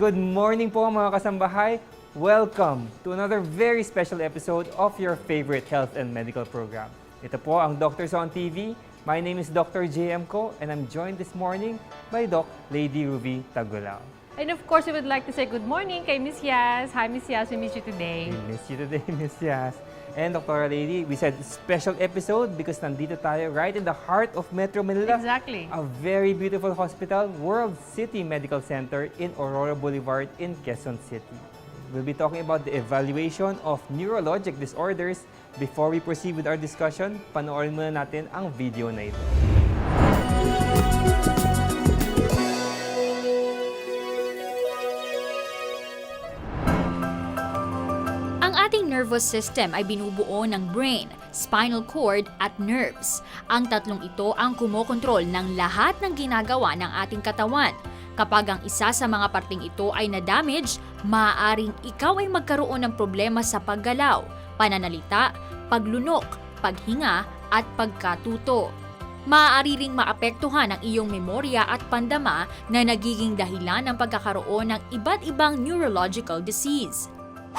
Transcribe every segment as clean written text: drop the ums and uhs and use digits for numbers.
good morning po mga kasambahay. Welcome to another very special episode of your favorite health and medical program. Ito po ang Doctors on TV. My name is Dr. JM Ko and I'm joined this morning by Doc Lady Ruby Tagulao. And of course, we would like to say good morning kay Miss Yas. Hi, Miss Yas. We miss you today. We miss you today, Miss Yas. And Dr. Lady, we said special episode because nandito tayo right in the heart of Metro Manila. Exactly. A very beautiful hospital, World City Medical Center in Aurora Boulevard in Quezon City. We'll be talking about the evaluation of neurologic disorders. Before we proceed with our discussion, panoorin muna natin ang video na ito. Ang ating nervous system ay binubuo ng brain, spinal cord at nerves. Ang tatlong ito ang kumokontrol ng lahat ng ginagawa ng ating katawan. Kapag ang isa sa mga parting ito ay na-damage, maaaring ikaw ay magkaroon ng problema sa paggalaw, pananalita, paglunok, paghinga at pagkatuto. Maaari ring maapektuhan ang iyong memorya at pandama na nagiging dahilan ng pagkakaroon ng iba't ibang neurological disease.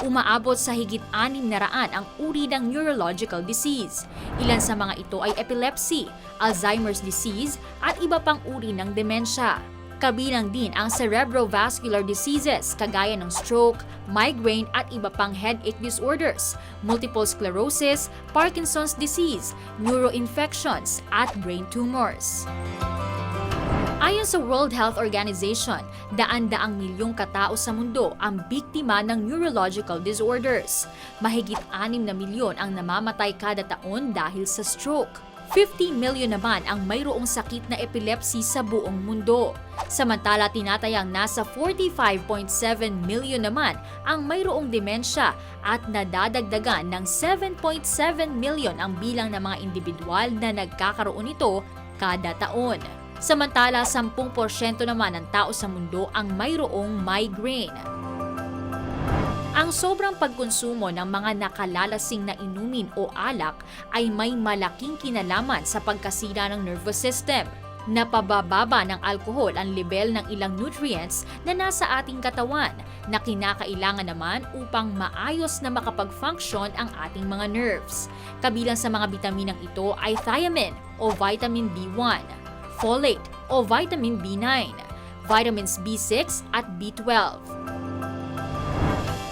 Umaabot sa higit 600 ang uri ng neurological disease. Ilan sa mga ito ay epilepsy, Alzheimer's disease at iba pang uri ng demensya. Kabilang din ang cerebrovascular diseases kagaya ng stroke, migraine at iba pang headache disorders, multiple sclerosis, Parkinson's disease, neuroinfections at brain tumors. Ayon sa World Health Organization, daan-daang milyong katao sa mundo ang biktima ng neurological disorders. Mahigit 6 na milyon ang namamatay kada taon dahil sa stroke. 50 million naman ang mayroong sakit na epilepsy sa buong mundo. Samantala, tinatayang nasa 45.7 million naman ang mayroong demensya at nadadagdagan ng 7.7 million ang bilang ng mga individual na nagkakaroon nito kada taon. Samantala, 10% naman ng tao sa mundo ang mayroong migraine. Ang sobrang pagkonsumo ng mga nakalalasing na inumin o alak ay may malaking kinalaman sa pagkasira ng nervous system. Napabababa ng alkohol ang level ng ilang nutrients na nasa ating katawan na kinakailangan naman upang maayos na makapag-function ang ating mga nerves. Kabilang sa mga bitaminang ito ay thiamine o vitamin B1, folate o vitamin B9, vitamins B6 at B12.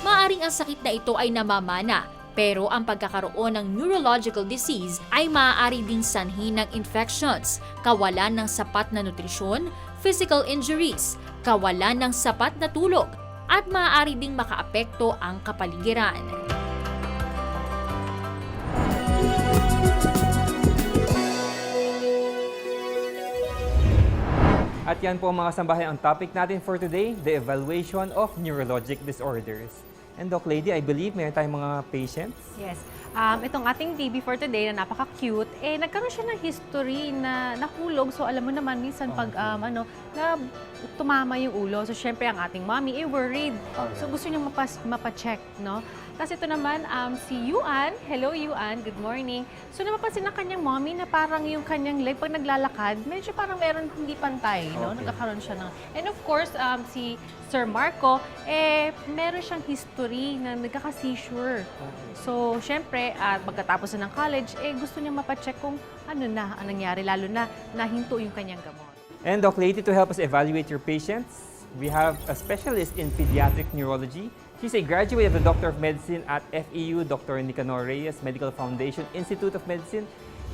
Maaring ang sakit na ito ay namamana, pero ang pagkakaroon ng neurological disease ay maaari ding sanhin ng infections, kawalan ng sapat na nutrisyon, physical injuries, kawalan ng sapat na tulog, at maaari ding makaapekto ang kapaligiran. At yan po mga kasambahay ang topic natin for today, the evaluation of neurologic disorders. And Doc Lady, I believe meron tayong mga patients. Yes. Itong ating baby for today na napaka-cute, nagkaroon siya ng history na nahulog. So alam mo naman, minsan pag na tumama yung ulo. So syempre ang ating mommy worried. So gusto niya mapacheck, no? Tapos ito naman, si Yuan. Hello, Yuan. Good morning. So napapansin ng kanyang mommy na parang yung kanyang leg, pag naglalakad, medyo parang meron hindi pantay, no? Nagkakaroon siya ng... And of course, si Sir Marco, meron siyang history na nagkaka-seizure. So, syempre, pagkatapos na ng college, gusto niya mapacheck kung ano na ang nangyari, lalo na nahinto yung kanyang gamot. And Doc Lady, to help us evaluate your patients, we have a specialist in pediatric neurology. She's a graduate of the Doctor of Medicine at FEU, Dr. Nicanor Reyes Medical Foundation Institute of Medicine.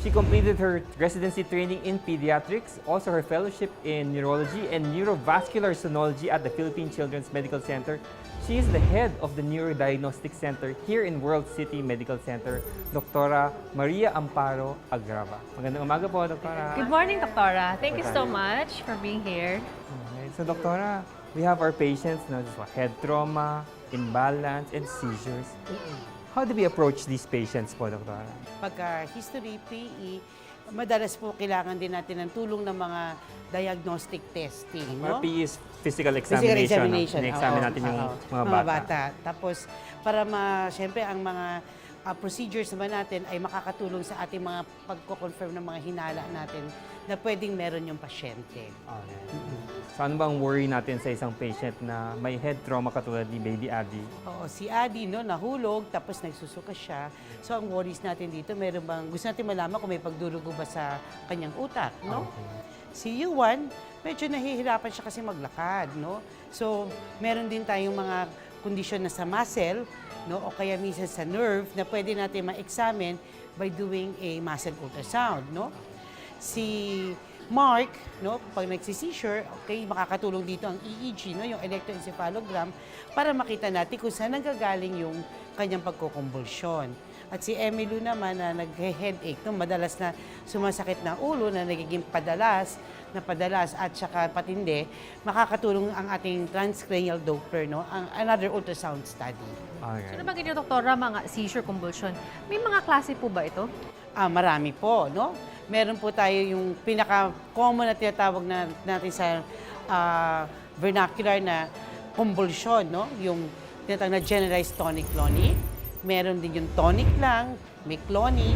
She completed her residency training in pediatrics, also her fellowship in neurology and neurovascular sonology at the Philippine Children's Medical Center. She is the head of the Neurodiagnostic Center here in World City Medical Center, Dr. Maria Amparo Agrava. Magandang umaga po, Doktora. Good morning, Doktora. Thank you so much for being here. Okay. So, Doktora, we have our patients, head trauma, imbalance, and seizures. How do we approach these patients po, Doktora? Pagka history, PE, madalas po kailangan din natin ng tulong ng mga diagnostic testing. Or No? PE is physical Physical examination. examination. No? In-examine Oo, natin yung oo. mga bata. Tapos, para siyempre, ang mga procedures naman natin ay makakatulong sa ating mga pagko-confirm ng mga hinala natin na pwedeng meron yung pasyente. Okay. So ano bang worry natin sa isang patient na may head trauma katulad ni Baby Abby? Oo, si Adi, no, nahulog, tapos nagsusuka siya. So, ang worries natin dito, meron bang, gusto natin malaman kung may pagdurugo ba sa kanyang utak, no? Si Yuan, medyo nahihirapan siya kasi maglakad, no? So, meron din tayong mga kondisyon na sa muscle, no, o kaya minsan sa nerve na pwede natin ma-examine by doing a muscle ultrasound, no? Si Mark, no, pag nagsi-seizure, okay, makakatulong dito ang EEG, no, yung electroencephalogram, para makita natin kung saan nanggagaling yung kanyang pagkukumbulsyon. At si Emily naman na nag-headache, no, madalas na sumasakit na ulo na nagiging padalas at saka patindi, makakatulong ang ating transcranial Doppler, no, ang another ultrasound study. Okay. So nabanggit niyo, Doktora, mga seizure convulsion. May mga klase po ba ito? Marami po, no? Meron po tayo yung pinaka-common na tinatawag natin sa vernacular na convulsion, no? Yung tinatawag na generalized tonic-clonic. Meron din yung tonic lang, may clonic,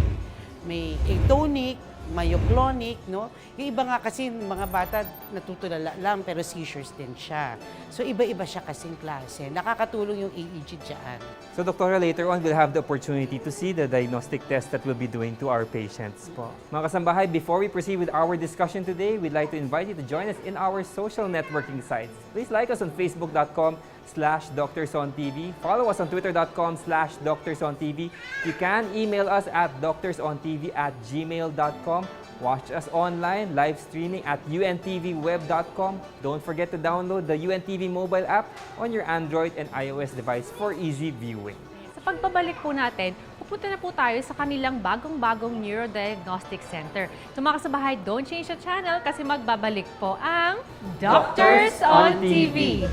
may atonic, myoclonic, no? Yung iba nga kasi mga bata natutulala lang pero seizures din siya. So iba-iba siya kasing klase. Nakakatulong yung EEG dyan. So, Doktora, later on, we'll have the opportunity to see the diagnostic test that we'll be doing to our patients po. Mga kasambahay, before we proceed with our discussion today, we'd like to invite you to join us in our social networking sites. Please like us on facebook.com/DoctorsOnTV. Follow us on twitter.com/DoctorsOnTV. You can email us at doctorsontv@gmail.com. Watch us online, live streaming at untvweb.com. Don't forget to download the UNTV mobile app on your Android and iOS device for easy viewing. Sa pagbabalik po natin, pupunta na po tayo sa kanilang bagong-bagong Neurodiagnostic Center. So mga kasabahay, don't change the channel kasi magbabalik po ang Doctors on TV.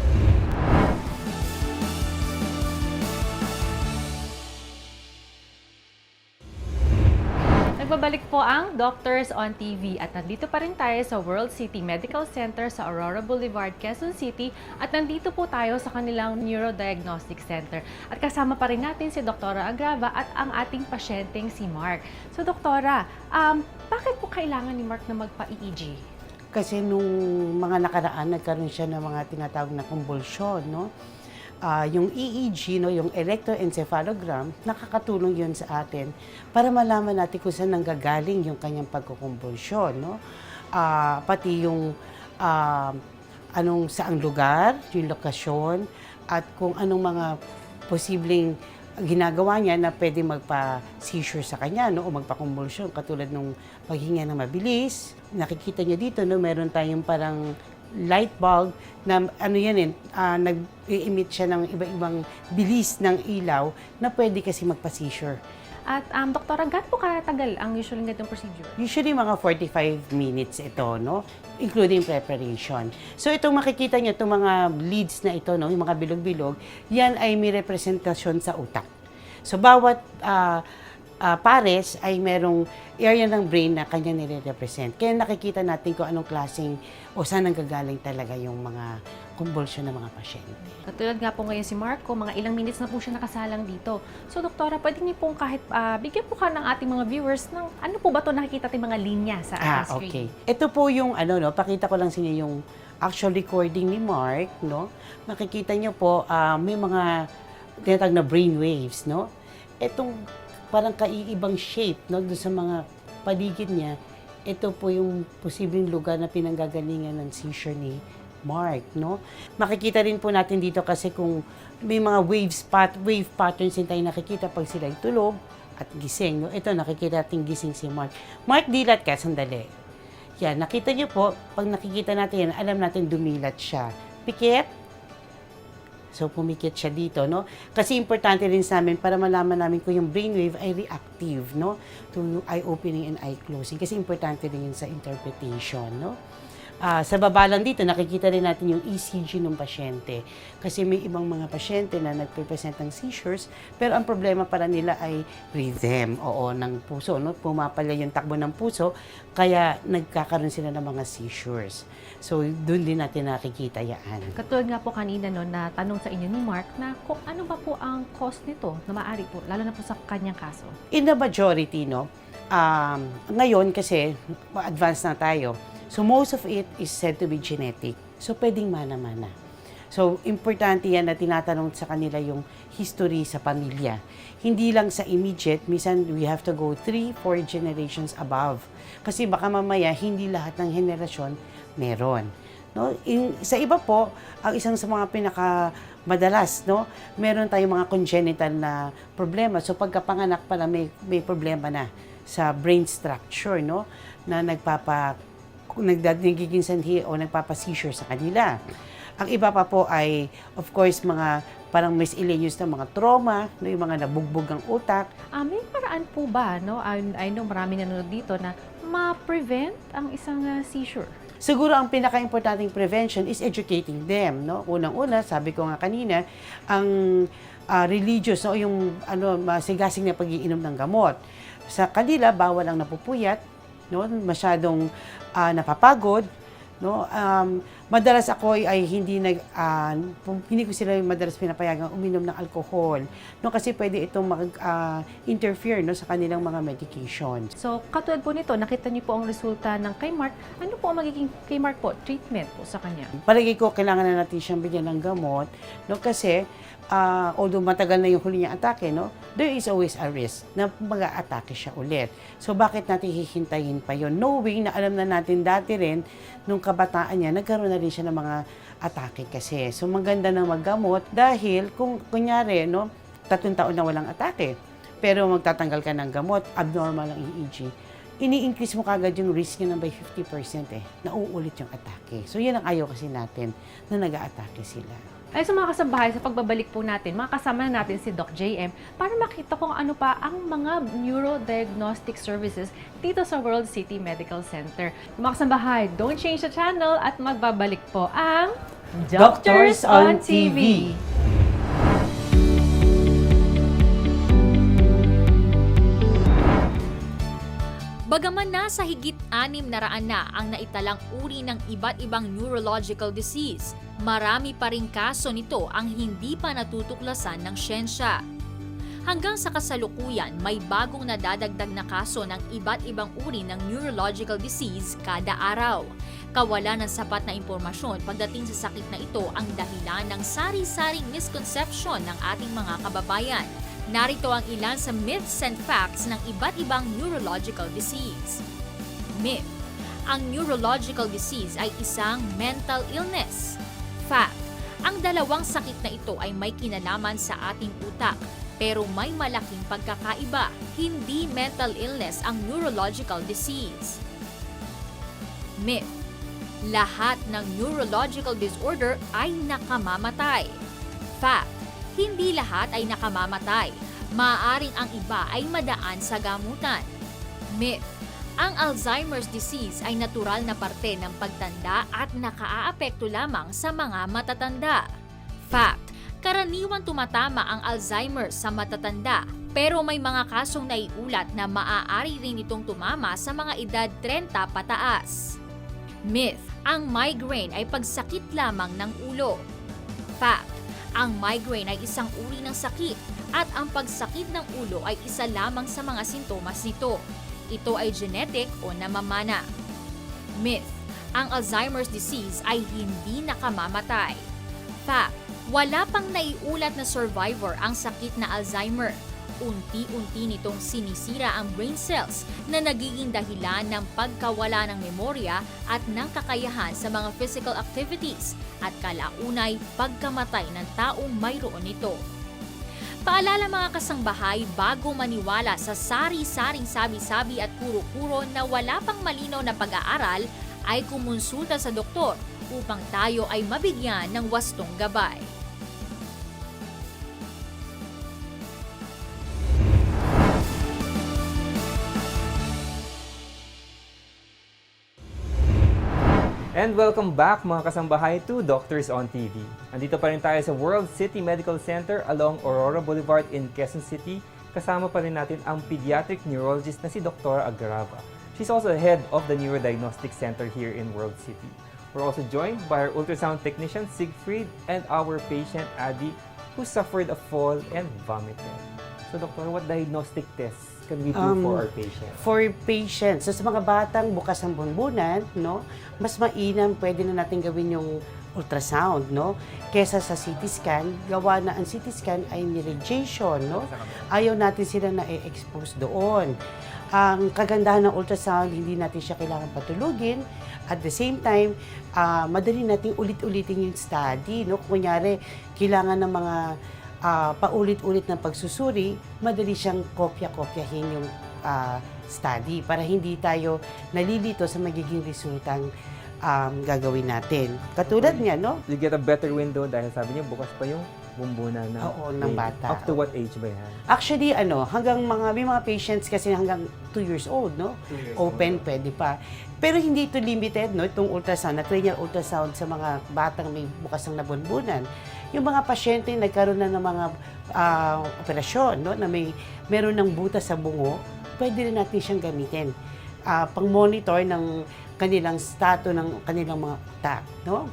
Nagbabalik po ang Doctors on TV at nandito pa rin tayo sa World City Medical Center sa Aurora Boulevard, Quezon City at nandito po tayo sa kanilang Neurodiagnostic Center. At kasama pa rin natin si Doktora Agrava at ang ating pasyenteng si Mark. So Doktora, bakit po kailangan ni Mark na magpa-EEG? Kasi nung mga nakaraan, nagkaroon siya ng mga tinatawag na convulsion, no? Yung EEG, no, yung electroencephalogram, nakakatulong yun sa atin para malaman natin kung saan nanggagaling yung kanyang pagkukumbulsyon, no? Pati yung saang lugar, yung lokasyon, at kung anong mga posibleng ginagawa niya na pwede magpa-seizure sa kanya, no, o magpa-convulsion, katulad nung paghinga na mabilis. Nakikita niyo dito, no, meron tayong parang light bulb na nag-emit siya ng iba-ibang bilis ng ilaw na pwede kasi magpa-seizure. At Doktora, gaano po katagal ang usually ganitong procedure? Usually mga 45 minutes ito, no? Including preparation. So itong makikita niyo, itong mga leads na ito, no, yung mga bilog-bilog, yan ay may representasyon sa utak. So bawat pares ay merong area ng brain na kanya nire-represent. Kaya nakikita natin kung anong klaseng o saan nanggagaling talaga yung mga convulsion ng mga pasyente. Katulad nga po ngayon si Marco, mga ilang minutes na po siya nakasalang dito. So Doktora, pwede niyo pong kahit bigyan po ka ng ating mga viewers ng ano po ba ito nakikita natin mga linya sa ating screen? Okay. Ito po yung pakita ko lang sa inyo yung actual recording ni Mark, no? Makikita niyo po may mga tinatawag na brain waves, no? Itong parang kaiibang shape, no, doon sa mga paligid niya. Ito po yung posibleng lugar na pinanggagalingan ng seizure ni Mark, no? Makikita rin po natin dito kasi kung may mga wave patterns din tayo nakikita pag sila tulog at gising, no? Ito, nakikita natin gising si Mark. Mark, dilat ka, sandali. Yan, nakita niyo po, pag nakikita natin yan, alam natin dumilat siya. Pikit. So, pumikit siya dito, no? Kasi importante rin sa amin para malaman namin kung yung brainwave ay reactive, no? To eye opening and eye closing. Kasi importante rin yun sa interpretation, no? Sa baba lang dito, nakikita rin natin yung ECG ng pasyente. Kasi may ibang mga pasyente na nagpe-present ng seizures, pero ang problema para nila ay rhythm, ng puso. No? Pumapalya yung takbo ng puso, kaya nagkakaroon sila ng mga seizures. So, doon din natin nakikita yan. Katulad nga po kanina no, na tanong sa inyo ni Mark na kung ano ba po ang cause nito na maaari po, lalo na po sa kanyang kaso. In the majority, no, ngayon kasi, advanced na tayo. So, most of it is said to be genetic. So, pwedeng mana-mana. So, importante yan na tinatanong sa kanila yung history sa pamilya. Hindi lang sa immediate, minsan we have to go 3-4 generations above. Kasi baka mamaya, hindi lahat ng henerasyon meron. No? Sa iba po, ang isang sa mga pinakamadalas, no, meron tayong mga congenital na problema. So, pagkapanganak pala may problema na sa brain structure, no, na nagiging sanhi o nagpapa-seizure sa kanila. Ang iba pa po ay, of course, mga parang miscellaneous na mga trauma, no, yung mga nabugbog ang utak. May paraan po ba, no? I know marami nanonood dito na ma-prevent ang isang seizure. Siguro ang pinaka-importanting prevention is educating them, no? Unang-una, sabi ko nga kanina, ang religious, no, yung masigasig na pag-iinom ng gamot. Sa kanila, bawal ang napupuyat, no, masyadong napapagod, no. Madalas ako ay hindi ko sila madalas pinapayagang uminom ng alcohol, no, kasi pwede itong mag-interfere, no, sa kanilang mga medication. So, katulad po nito, nakita niyo po ang resulta ng kay Mark. Ano po ang magiging kay Mark po, treatment po sa kanya? Palagi ko kailangan na natin siyang bigyan ng gamot, no, kasi although matagal na yung huli niyang atake, no, there is always a risk na mag-a-atake siya ulit. So, bakit natin hihintayin pa yon? Knowing na alam na natin dati rin, nung kabataan niya, nagkaroon na rin siya ng mga atake kasi. So, maganda na maggamot dahil kung kunyari, no, 3 taon na walang atake, pero magtatanggal ka ng gamot, abnormal ang EEG, ini-increase mo kagad yung risk niya ng by 50% nauulit yung atake. So, yan ang ayaw kasi natin na nag-a-atake sila. Ay, so mga kasambahay, sa pagbabalik po natin, makakasama na natin si Doc JM para makita kung ano pa ang mga neurodiagnostic services dito sa World City Medical Center. Mga kasambahay, don't change the channel at magbabalik po ang Doctors on TV. Bagaman nasa higit 600 na ang naitalang uri ng iba't ibang neurological disease, marami pa ring kaso nito ang hindi pa natutuklasan ng siyensya. Hanggang sa kasalukuyan, may bagong nadadagdag na kaso ng iba't ibang uri ng neurological disease kada araw. Kawalan ng sapat na impormasyon pagdating sa sakit na ito ang dahilan ng sari-saring misconception ng ating mga kababayan. Narito ang ilan sa myths and facts ng iba't ibang neurological disease. Myth: ang neurological disease ay isang mental illness. Fact: ang dalawang sakit na ito ay may kinalaman sa ating utak, pero may malaking pagkakaiba. Hindi mental illness ang neurological disease. Myth: lahat ng neurological disorder ay nakamamatay. Fact: hindi lahat ay nakamamatay. Maaaring ang iba ay madaan sa gamutan. Myth: ang Alzheimer's disease ay natural na parte ng pagtanda at nakaaapekto lamang sa mga matatanda. Fact: karaniwang tumatama ang Alzheimer's sa matatanda, pero may mga kasong naiulat na maaari rin itong tumama sa mga edad 30 pataas. Myth: ang migraine ay pagsakit lamang ng ulo. Fact: ang migraine ay isang uri ng sakit at ang pagsakit ng ulo ay isa lamang sa mga sintomas nito. Ito ay genetic o namamana. Myth: ang Alzheimer's disease ay hindi nakamamatay. Fact: wala pang naiulat na survivor ang sakit na Alzheimer. Unti-unti nitong sinisira ang brain cells na nagiging dahilan ng pagkawala ng memorya at ng kakayahan sa mga physical activities at kalaunay pagkamatay ng taong mayroon nito. Paalala mga kasangbahay, bago maniwala sa sari-saring sabi-sabi at kuro-kuro na wala pang malinaw na pag-aaral, ay kumonsulta sa doktor upang tayo ay mabigyan ng wastong gabay. And welcome back mga kasambahay to Doctors on TV. Andito pa rin tayo sa World City Medical Center along Aurora Boulevard in Quezon City. Kasama pa rin natin ang pediatric neurologist na si Dr. Agrava. She's also the head of the Neurodiagnostic Center here in World City. We're also joined by our ultrasound technician Siegfried and our patient Adi who suffered a fall and vomited. So Doctor, what diagnostic tests can we do for our patient? For patients, so sa mga batang bukas ang bunbunan, no, mas mainam pwede na natin gawin yung ultrasound, no, kesa sa CT scan. Gawa na ang CT scan ay ni radiation, no. Ayaw natin sila na i-expose doon. Ang kagandahan ng ultrasound, hindi natin siya kailangan patulugin. At the same time, madali natin ulit-ulitin yung study, no. Kunyari, kailangan ng mga paulit-ulit ng pagsusuri, madali siyang kopya-kopyahin yung study para hindi tayo nalilito sa magiging resultang gagawin natin. Katulad niya, no? You get a better window dahil sabi niyo bukas pa yung bumbuna ng bata. Up to what age ba yan? Actually, hanggang may mga patients kasi hanggang 2 years old, no? 2 years Open, pwede pa. Pero hindi ito limited, no? Itong ultrasound, na cranial ultrasound sa mga batang may bukas ng nabunbunan. Yung mga pasyente nagkaroon na ng mga operasyon, no? Na meron ng butas sa bungo, pwede rin natin siyang gamitin. Pang-monitor ng kanilang stato ng kanilang mga utak, no?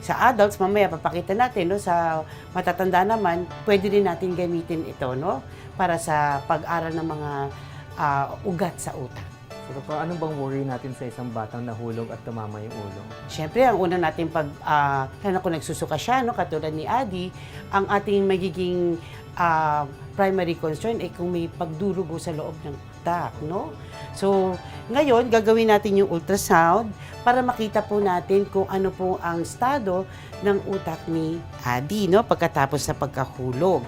Sa adults, mamaya papakita natin, no? Sa matatanda naman, pwede rin natin gamitin ito, no? Para sa pag-aral ng mga ugat sa utak. So, Doctor, anong bang worry natin sa isang batang nahulog at tumama yung ulo? Siyempre, ang una natin kung nagsusuka siya, no? Katulad ni Adi, ang ating magiging primary concern ay kung may pagdurugo sa loob ng utak, no? So, ngayon, gagawin natin yung ultrasound para makita po natin kung ano po ang estado ng utak ni Adi, no? Pagkatapos sa pagkahulog.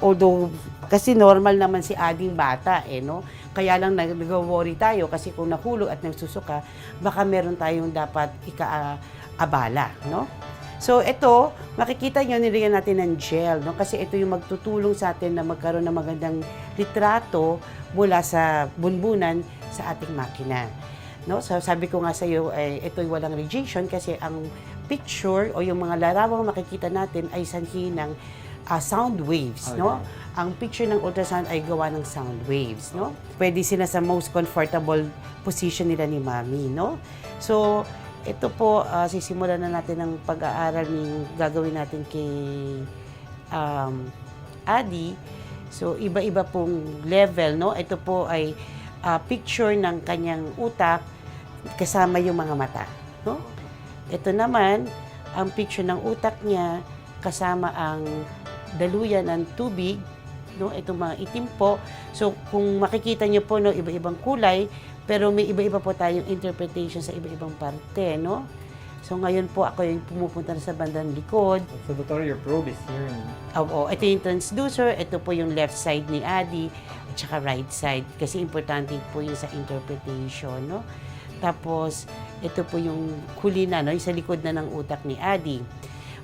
Although, kasi normal naman si Ading bata, no? Kaya lang nag-worry tayo kasi kung nahulog at nagsusuka, baka meron tayong dapat ika-abala, no? So, ito, makikita nyo, nilagyan natin ng gel, no? Kasi ito yung magtutulong sa atin na magkaroon ng magandang litrato mula sa bunbunan sa ating makina. No? So, sabi ko nga sa iyo, ito'y walang radiation kasi ang picture o yung mga larawang makikita natin ay sanhi ng sound waves, Okay. no? Ang picture ng ultrasound ay gawa ng sound waves, no? Pwede sila sa most comfortable position nila ni Mami, no? So, ito po, sisimulan na natin ang pag-aaral ng gagawin natin kay Adi. So, iba-iba pong level, no? Ito po ay picture ng kanyang utak kasama yung mga mata, no? Ito naman, ang picture ng utak niya kasama ang daluyan ng tubig, no? Itong mga itim po. So, kung makikita niyo po, no, iba-ibang kulay, pero may iba-iba po tayong interpretation sa iba-ibang parte, no? So, ngayon po ako yung pumupunta na sa bandang likod. So, Doctor, your probe is here. Oo, ito yung transducer, ito po yung left side ni Adi, at saka right side, kasi importante po yung sa interpretation, no? Tapos, ito po yung huli na, no? Yung sa likod na ng utak ni Adi.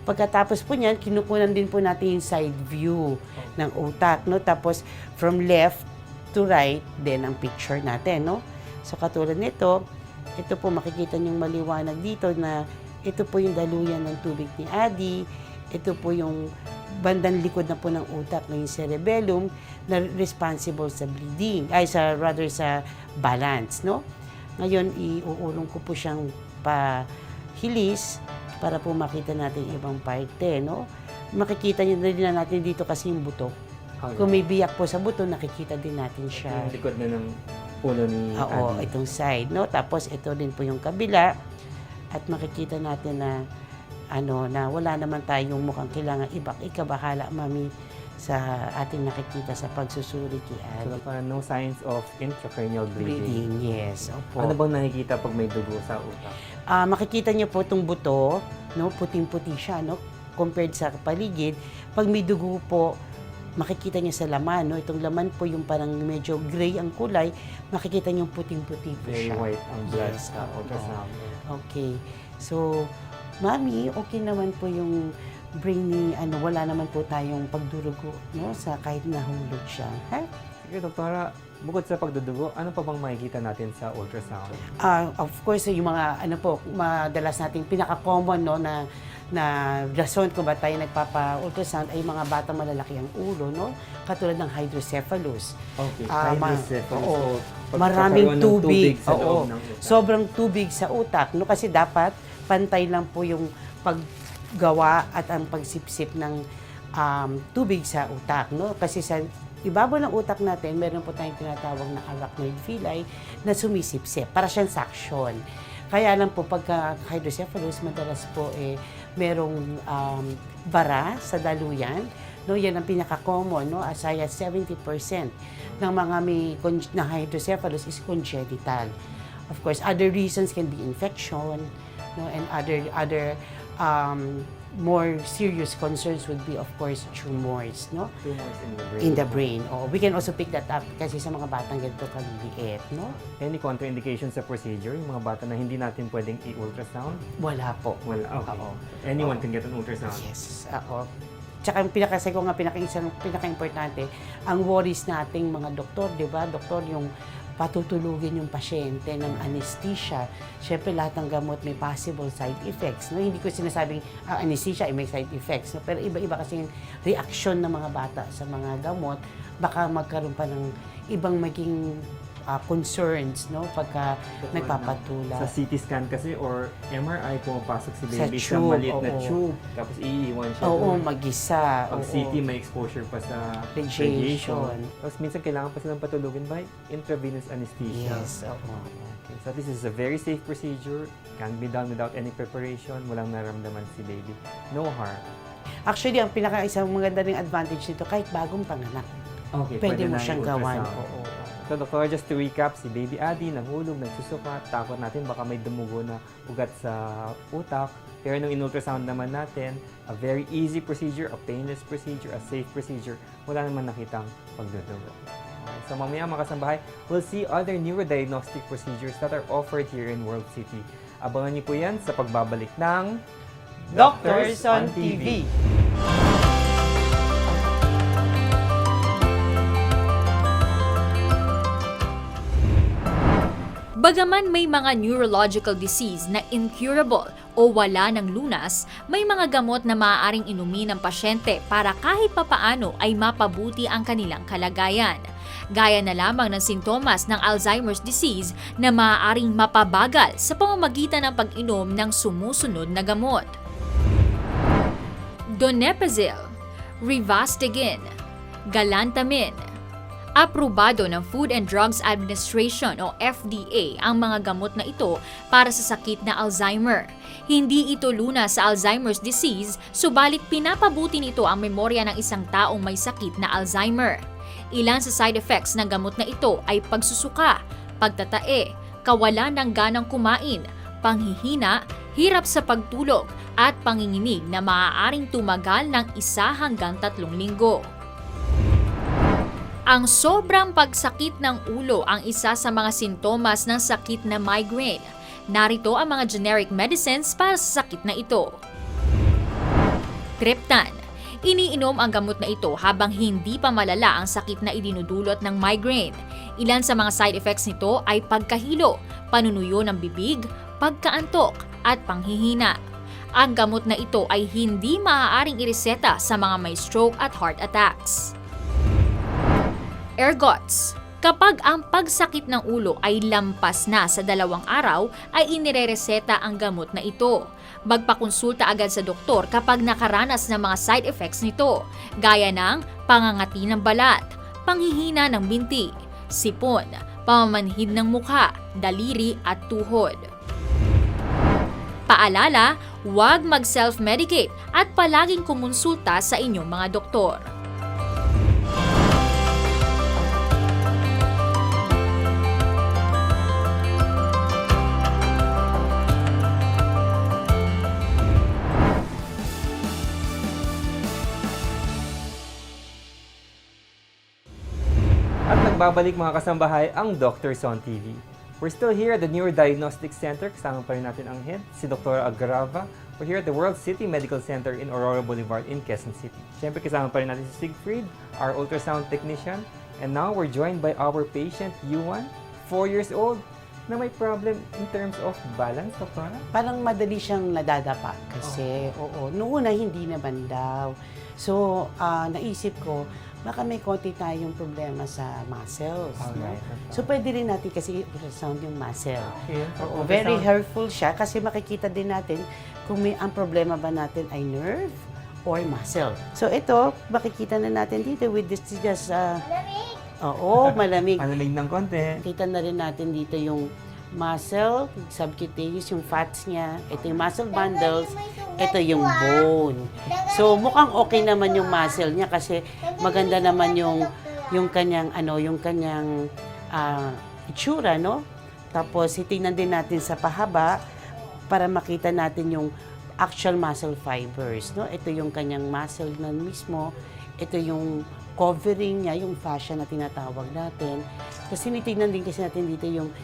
Pagkatapos po niyan, kinukunan din po natin yung side view ng utak, no? Tapos, from left to right, then ang picture natin, no? So, katulad nito, ito po makikita niyong maliwanag dito na ito po yung daluyan ng tubig ni Adi. Ito po yung bandang likod na po ng utak na yung cerebellum na responsible sa bleeding, sa balance, no? Ngayon, iuulong ko po siyang pahilis para po makita natin ibang parte, no? Makikita niyo din na natin dito kasi yung buto. Okay. Kung may biyak po sa buto, nakikita din natin siya. Yung likod na ng ulo ni Oo, Adi. itong side, no? Tapos ito din po yung kabila at makikita natin na na wala naman tayong mukhang kailangan ikabahala, Mami, sa ating nakikita sa pagsusuri kay So, Adi. parang no signs of intracranial bleeding. Bleeding, yes. Opo. Ano bang nakikita pag may dugo sa utak? Makikita niyo po itong buto, no? Puting-puti siya, no? Compared sa paligid. Pag may dugo po, makikita niyo sa laman, no? Itong laman po yung parang medyo gray ang kulay, makikita niyo puting-puti po Very siya. white ang blood Yes, sa oo. ultrasound. Okay. So, Mami, okay naman po yung brain ni, wala naman po tayong pagdurugo, no? Sa kahit nahulog siya. Ha? Sige, Doktora, bukod sa pagdudugo, ano pa bang makikita natin sa ultrasound? Of course, yung mga madalas nating pinaka-common no na rason kung ba't tayo nagpapa-ultrasound ay mga batang malalaki ang ulo, no? Katulad ng hydrocephalus. Okay, Hydrocephalus. oo. Maraming tubig. Sa loob Oo. ng utak. Sobrang tubig sa utak, no? Kasi dapat pantay lang po yung paggawa at ang pagsipsip ng tubig sa utak, no? Kasi sa ibabaw ng utak natin, meron po tayong tinatawag na arachnoid villi na sumisipsip. Para siyang suction. Kaya lang po, pagka hydrocephalus, madalas po merong bara sa daluyan. No, yan ang pinaka-common, no? As high as 70% ng mga na hydrocephalus is congenital. Of course, other reasons can be infection, no, and other more serious concerns would be, of course, tumors, no? Tumors In the brain. Oh, we can also pick that up kasi sa mga batang ganito kaliliit, no? Any contraindications sa procedure? Yung mga bata na hindi natin pwedeng i-ultrasound? Wala po. Wala, okay. Oo. Anyone can get an ultrasound? Yes, oo. Tsaka yung pinaka-importante, ang worries nating mga doktor, di ba? Doktor, yung patutulugin yung pasyente ng anesthesia. Siyempre, lahat ng gamot may possible side effects. No? Hindi ko sinasabing anesthesia ay may side effects. No? Pero iba-iba kasi yung reaction ng mga bata sa mga gamot. Baka magkaroon pa ng ibang maging concerns, no? Pagka nagpapatula. Sa CT scan kasi or MRI, pumapasok si baby sa tube, maliit na oo. tube. Tapos iiwan siya Oo, doon. mag-isa. Pag oo. CT, may exposure pa sa Radiation. Tapos minsan kailangan pa silang patulugin by intravenous anesthesia. Yes, oo. Okay. So this is a very safe procedure. Can be done without any preparation. Walang naramdaman si baby. No harm. Actually, ang isang maganda ring advantage nito, kahit bagong panganak, Okay, pwede mo na siyang i-ultrasound. gawan. Oo. So, Doktor, just to recap, si Baby Adi nahulog, nagsusuka, takot natin baka may dumugo na ugat sa utak. Pero nung in-ultrasound naman natin, a very easy procedure, a painless procedure, a safe procedure, wala naman nakitang pagdudugo. Okay, so mamaya mga kasambahay, we'll see other neurodiagnostic procedures that are offered here in World City. Abangan niyo po yan sa pagbabalik ng Doctors on TV. Bagaman may mga neurological disease na incurable o wala ng lunas, may mga gamot na maaaring inumin ng pasyente para kahit papaano ay mapabuti ang kanilang kalagayan. Gaya na lamang ng sintomas ng Alzheimer's disease na maaaring mapabagal sa pamamagitan ng pag-inom ng sumusunod na gamot. Donepezil, Rivastigin, Galantamine. Aprobado ng Food and Drugs Administration o FDA ang mga gamot na ito para sa sakit na Alzheimer. Hindi ito lunas sa Alzheimer's disease, subalit pinapabuti nito ang memorya ng isang taong may sakit na Alzheimer. Ilan sa side effects ng gamot na ito ay pagsusuka, pagtatae, kawalan ng ganang kumain, panghihina, hirap sa pagtulog, at panginginig na maaaring tumagal ng 1 hanggang 3 linggo. Ang sobrang pagsakit ng ulo ang isa sa mga sintomas ng sakit na migraine. Narito ang mga generic medicines para sa sakit na ito. Triptan. Iniinom ang gamot na ito habang hindi pa malala ang sakit na idinudulot ng migraine. Ilan sa mga side effects nito ay pagkahilo, panunuyo ng bibig, pagkaantok, at panghihina. Ang gamot na ito ay hindi maaaring ireseta sa mga may stroke at heart attacks. Ergots. Kapag ang pagsakit ng ulo ay lampas na sa 2 araw, ay inirereseta ang gamot na ito. Magpakonsulta agad sa doktor kapag nakaranas ng mga side effects nito, gaya ng pangangati ng balat, panghihina ng binti, sipon, pamamanhid ng mukha, daliri at tuhod. Paalala, huwag mag-self-medicate at palaging kumonsulta sa inyong mga doktor. At nagbabalik mga kasambahay ang Doctors on TV. We're still here at the Neurodiagnostic Center. Kasama pa rin natin ang head, si Dr. Agrava. We're here at the World City Medical Center in Aurora Boulevard in Quezon City. Siyempre kasama pa rin natin si Siegfried, our ultrasound technician. And now we're joined by our patient, Yuan, 4 years old, na may problem in terms of balance, Doktora. Parang madali siyang nadadapa kasi, oo, noong una hindi naman daw. So, naisip ko, baka may konti tayong problema sa muscles. No? Alright. So, pwede rin natin kasi ultrasound yung muscle. Okay. Oo, very helpful siya kasi makikita din natin kung ang problema ba natin ay nerve or muscle. So, ito, makikita na natin dito with this just... Oo, malamig. Panalig ng konti. Kita na rin natin dito yung muscle, subcutaneous, yung fats niya. Ito yung muscle bundles. Ito yung bone. So, mukhang okay naman yung muscle niya kasi maganda naman yung kanyang, itsura, no? Tapos, itingnan din natin sa pahaba para makita natin yung actual muscle fibers, no? Ito yung kanyang muscle na mismo. Ito yung covering niya, yung fascia na tinatawag natin. Kasi tinitingnan din kasi natin dito yung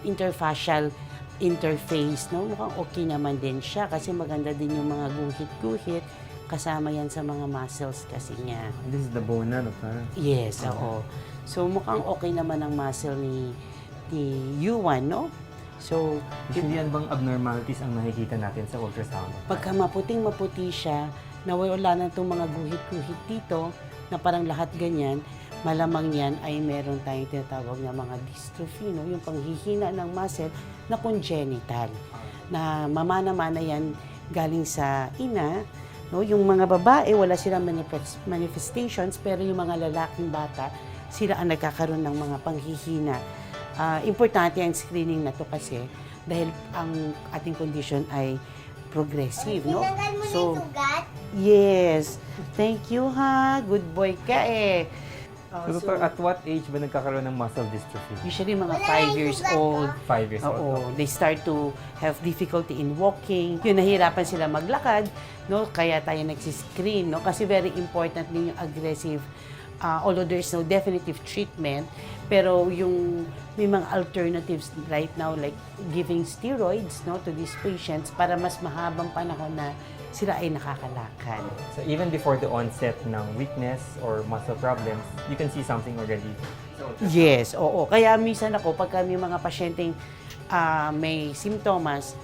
interfascial interface, no? Mukhang okay naman din siya kasi maganda din yung mga guhit-guhit kasama yan sa mga muscles kasi niya. This is the bone na, Doktora. Yes, oo. So mukhang okay naman ang muscle ni Yuan, no? So, Usually, yan bang abnormalities ang nakikita natin sa ultrasound? pagka maputing-maputi siya, na wala na itong mga guhit-guhit dito, na parang lahat ganyan, malamang yan ay meron tayong tinatawag na mga dystrophy, no? Yung panghihina ng muscle na congenital. Na mamana-mana yan galing sa ina. No? Yung mga babae, wala silang manifestations, pero yung mga lalaking bata, sila ang nagkakaroon ng mga panghihina. Importante ang screening na to kasi dahil ang ating condition ay progressive, no? So, yes. Thank you, ha. Good boy ka eh. So, Doktor, at what age ba nagkakaroon ng muscle dystrophy? Usually mga 5 years old. 5 years old. Oo, they start to have difficulty in walking. Yung nahirapan sila maglakad, no? Kaya tayo nagsiscreen, no? Kasi very important din yung aggressive, although there's no definitive treatment, pero yung may mga alternatives right now like giving steroids, no, to these patients para mas mahabang panahon na sila ay nakakalakad. So, even before the onset ng weakness or muscle problems, you can see something already. Yes, oo. Kaya minsan ako, pagka may mga pasyenteng may simptomas,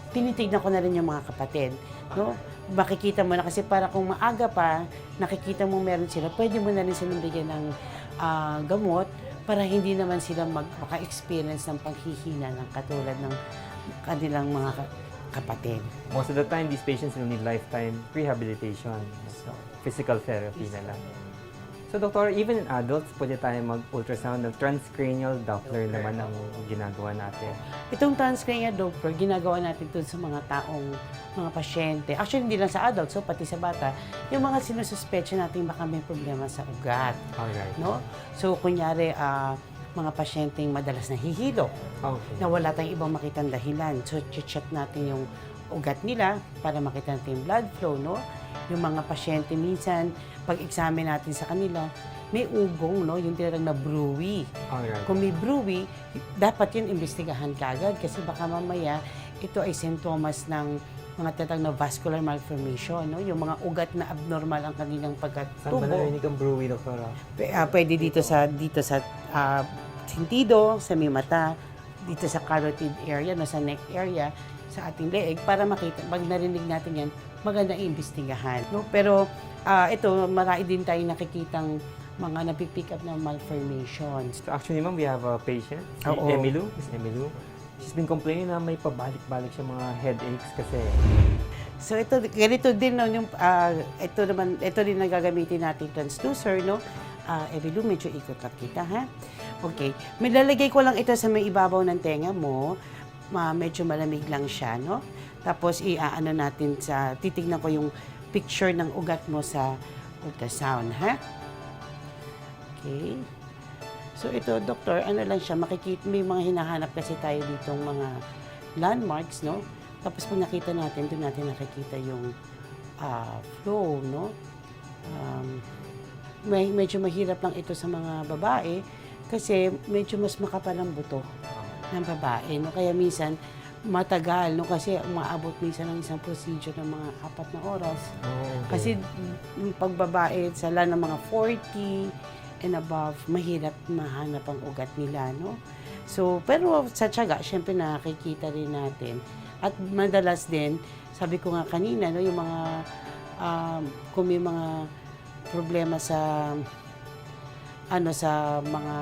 tinitignan ko na rin yung mga kapatid. No? Makikita mo na kasi para kung maaga pa, nakikita mo meron sila, pwede mo na rin silang bigyan ng gamot para hindi naman sila maka-experience ng panghihina ng katulad ng kanilang mga kapatid. Most of the time, these patients will need lifetime rehabilitation. So, physical therapy na lang. So, Doktor, even in adults, pwede tayo mag-ultrasound ng transcranial Doppler naman ang ginagawa natin. Itong transcranial Doppler, ginagawa natin ito sa mga mga pasyente. Actually, hindi lang sa adults, so pati sa bata, yung mga sinususpecha natin baka may problema sa ugat. Alright. No? So, kunyari, mga pasyenteng madalas nahihilo, Okay. na wala tayong ibang makitang dahilan. So, check natin yung ugat nila para makita natin yung blood flow, no? Yung mga pasyente minsan, pag-examine natin sa kanila, may ugong, no? Yung tinatawag na bruwi. Alright. Kung may bruwi, dapat yun imbestigahan kagad kasi baka mamaya ito ay sintomas ng mga tinatawag na vascular malformation, no? Yung mga ugat na abnormal ang kanilang Saan ba pagkatubo. narinig ang brewery, Doktor? Pwede dito sa sentido, sa may mata, dito sa carotid area, no, sa neck area, sa ating leeg, para makita, pag narinig natin yan, maganda iimbestigahan. No? Pero ito, marami din tayong nakikitang mga napipick up na malformations. So, actually, ma'am, we have a patient, si Oo. Emilu. Miss Emilu. She's been complaining na may pabalik-balik siya mga headaches kasi. So ito, ganito din, no, yung, ito rin na gagamitin natin transducer, no? Emilu, medyo ikot lang kita, ha? Okay. May lalagay ko lang ito sa may ibabaw ng tenga mo. Medyo malamig lang siya, no? Tapos, natin titignan ko yung picture ng ugat mo sa ultrasound, ha? Okay. So, ito, doktor, lang siya, may mga hinahanap kasi tayo ditong mga landmarks, no? Tapos, pag nakita natin, doon natin nakikita yung flow, no? Medyo mahirap lang ito sa mga babae kasi medyo mas makapal ang buto ng babae, no? Kaya minsan, matagal, no? Kasi umaabot minsan ng isang procedure ng mga 4 na oras. Oh, okay. Kasi yung pagbabae sa lalo ng mga 40 and above, mahirap mahanap ang ugat nila, no? So, pero sa tiyaga, syempre nakikita rin natin. At madalas din, sabi ko nga kanina, no, yung mga, kung may mga problema sa, sa mga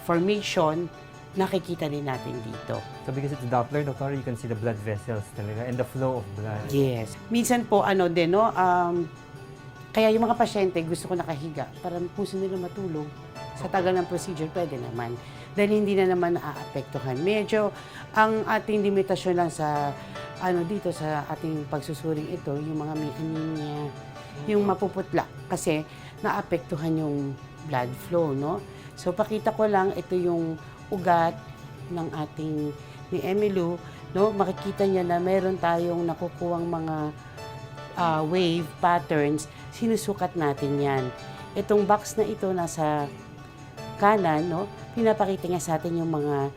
formation, nakikita rin natin dito. So because it's Doppler, Doctor, you can see the blood vessels talaga and the flow of blood. Yes. Minsan po, din, no, kaya yung mga pasyente, gusto ko nakahiga para puso nila matulog. Sa tagal ng procedure, pwede naman. Dahil hindi na naman naaapektuhan. Medyo, ang ating limitasyon lang sa, dito sa ating pagsusuring ito, yung mga may anemia, yung mapuputla. Kasi, naapektuhan yung blood flow, no? So, pakita ko lang, ito yung ugat ng ating, ni Emilu, no? Makikita niya na meron tayong nakukuhang mga wave patterns, sinusukat natin yan. Itong box na ito nasa kanan, no? Pinapakita niya sa atin yung mga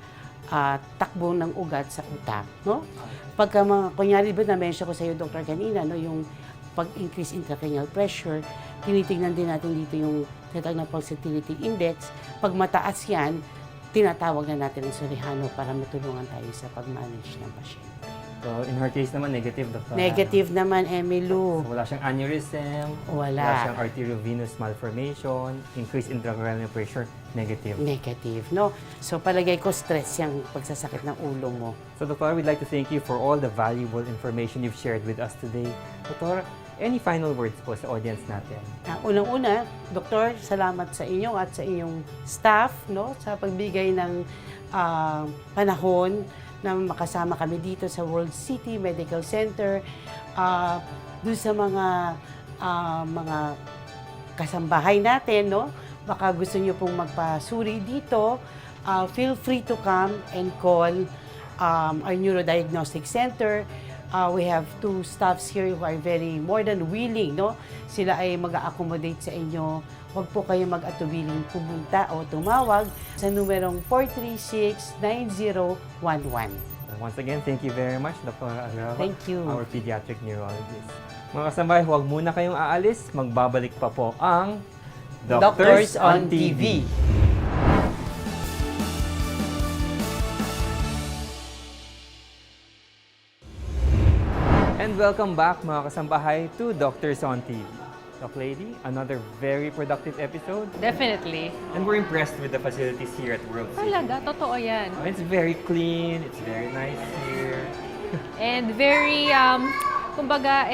takbo ng ugat sa utak, no? Pagka kunyari ba na-mention ko sa iyo, Dr. kanina, no, yung pag-increase intracranial pressure, tinitingnan din natin dito yung tinatawag na pulsatility index. Pag mataas yan, tinatawag na natin ang Sorihano para matulungan tayo sa pag-manage ng pasyente. So in her case naman, negative, Doctor. Negative naman, Emilu. So, wala siyang aneurysm, Wala. siyang arteriovenous malformation, increased intracranial pressure, negative. Negative, no? So palagay ko stress yung pagsasakit ng ulo mo. So Doctor, we'd like to thank you for all the valuable information you've shared with us today. Doctor, any final words po sa audience natin? Unang-una, Doktor, salamat sa inyo at sa inyong staff, no, sa pagbigay ng panahon na makasama kami dito sa World City Medical Center. Doon sa mga kasambahay natin, no, baka gusto niyo pong magpasuri dito, feel free to come and call our Neurodiagnostic Center. We have 2 staffs here who are very more than willing, no? Sila ay mag-accommodate sa inyo. Huwag po kayo mag-atubiling pumunta o tumawag sa numerong 436-9011. Once again, thank you very much, Dr. Agrava, Thank you. our pediatric neurologist. Mga kasambahay, huwag muna kayong aalis. Magbabalik pa po ang Doctors on TV. And welcome back, mga kasambahay, to Doctors on TV. Doc Lady, another very productive episode. Definitely. And we're impressed with the facilities here at World City. Talaga, totoo yan. It's very clean, it's very nice here. And very, kumbaga,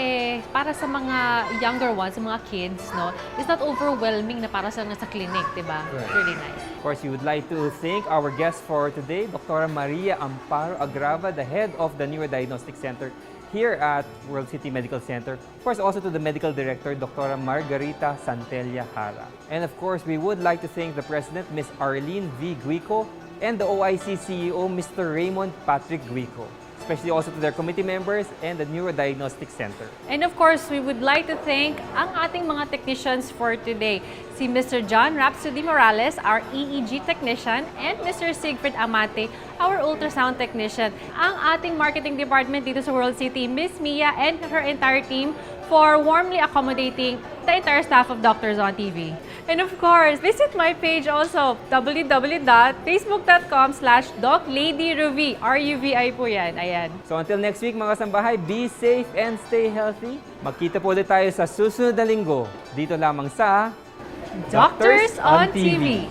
para sa mga younger ones, sa mga kids, no, it's not overwhelming na para sa nasa clinic, di ba? Right. Really nice. Of course, we would like to thank our guest for today, Dr. Maria Amparo Agrava, the head of the Neurodiagnostic Center here at World City Medical Center. Of course, also to the medical director, Dr. Margarita Santella Jara. And of course, we would like to thank the president, Ms. Arlene V. Guico, and the OIC CEO, Mr. Raymond Patrick Guico. Especially also to their committee members and the Neurodiagnostic Center. And of course, we would like to thank ang ating mga technicians for today. Si Mr. John Rhapsody Morales, our EEG technician, and Mr. Siegfried Amate, our ultrasound technician. Ang ating marketing department dito sa World City, Miss Mia and her entire team for warmly accommodating the entire staff of Doctors on TV. And of course, visit my page also, www.facebook.com/DocLadyRuvi. RUVI po yan. Ayan. So until next week, mga kasambahay, be safe and stay healthy. Magkita po ulit tayo sa susunod na linggo. Dito lamang sa Doctors on TV.